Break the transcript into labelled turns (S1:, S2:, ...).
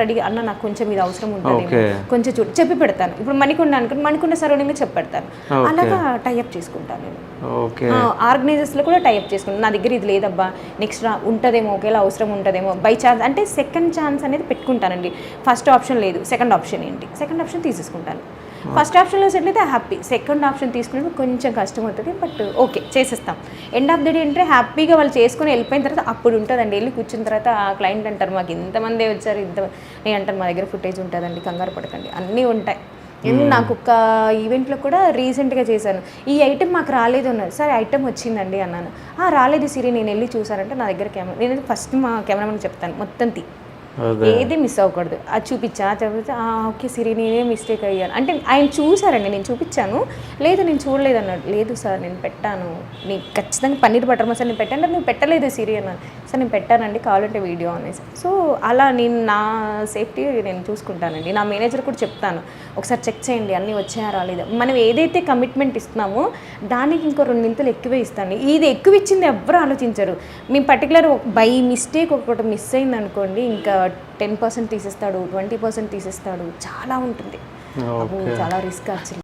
S1: రెడీగా అన్న నాకు కొంచెం ఇది అవసరం ఉంటుంది కొంచెం చెప్పి పెడతాను. ఇప్పుడు మణికొండ అనుకుని మణికొండ సరౌండింగ్లో చెప్పి పెడతాను. అలాగా టైఅప్ చేసుకుంటాను నేను. ఆర్గనైజర్స్లో కూడా టైఅప్ చేసుకుంటాను. నా దగ్గర ఇది లేదబ్బా, నెక్స్ట్ ఉంటుందేమో, ఒకేలా అవసరం ఉంటుందేమో, బై ఛాన్స్ అంటే సెకండ్ ఛాన్స్ అనేది పెట్టుకుంటానండి. ఫస్ట్ ఆప్షన్ లేదు, సెకండ్ ఆప్షన్ ఏంటి, సెకండ్ ఆప్షన్ తీసేసుకుంటాను. ఫస్ట్ ఆప్షన్లో సెటిల్ అయితే హ్యాపీ, సెకండ్ ఆప్షన్ తీసుకునే కొంచెం కష్టం అవుతుంది, బట్ ఓకే చేసేస్తాం. ఎండ్ ఆఫ్ ద డే అంటే హ్యాపీగా వాళ్ళు చేసుకుని వెళ్ళిపోయిన తర్వాత అప్పుడు ఉంటుందండి. వెళ్ళి కూర్చున్న తర్వాత ఆ క్లయింట్ అంటారు మాకు ఇంతమంది వచ్చారు, నేను అంటాను మా దగ్గర ఫుటేజ్ ఉంటుందండి, కంగారు పడకండి, అన్నీ ఉంటాయి. నాకు ఒక ఈవెంట్లో కూడా రీసెంట్గా చేశాను, ఈ ఐటెం మాకు రాలేదు అన్నారు. సరే ఐటెం వచ్చిందండి అన్నాను. రాలేదు సిరి, నేను వెళ్ళి చూసానంటే నా దగ్గర కెమెరా, నేను ఫస్ట్ మా కెమెరామెన్ చెప్తాను మొత్తం ఏది మిస్ అవ్వకూడదు. అది చూపించా చదివితే ఓకే సిరి నేనే మిస్టేక్ అయ్యాను అంటే ఆయన చూసారండి, నేను చూపించాను. లేదు నేను చూడలేదు అన్నాడు. లేదు సార్ నేను పెట్టాను, నీకు ఖచ్చితంగా పన్నీర్ బటర్ మసాలా నేను పెట్టాను, నువ్వు పెట్టలేదు సిరి అన్నాను. సార్ నేను పెట్టానండి, కావాలంటే వీడియో అనేసి. సో అలా నేను నా సేఫ్టీ నేను చూసుకుంటానండి. నా మేనేజర్ కూడా చెప్తాను, ఒకసారి చెక్ చేయండి అన్నీ వచ్చాయా రాలేదా. మనం ఏదైతే కమిట్మెంట్ ఇస్తున్నామో దానికి ఇంకో 2 నింతలు ఎక్కువే ఇస్తాను. ఇది ఎక్కువ ఇచ్చింది ఎవ్వరు ఆలోచించరు. మేము పర్టికులర్ బై మిస్టేక్ ఒకటి మిస్ అయింది అనుకోండి, ఇంకా 10% తీసేస్తాడు, 20% తీసేస్తాడు, చాలా ఉంటుంది. చాలా రిస్క్ యాక్చువల్లీ.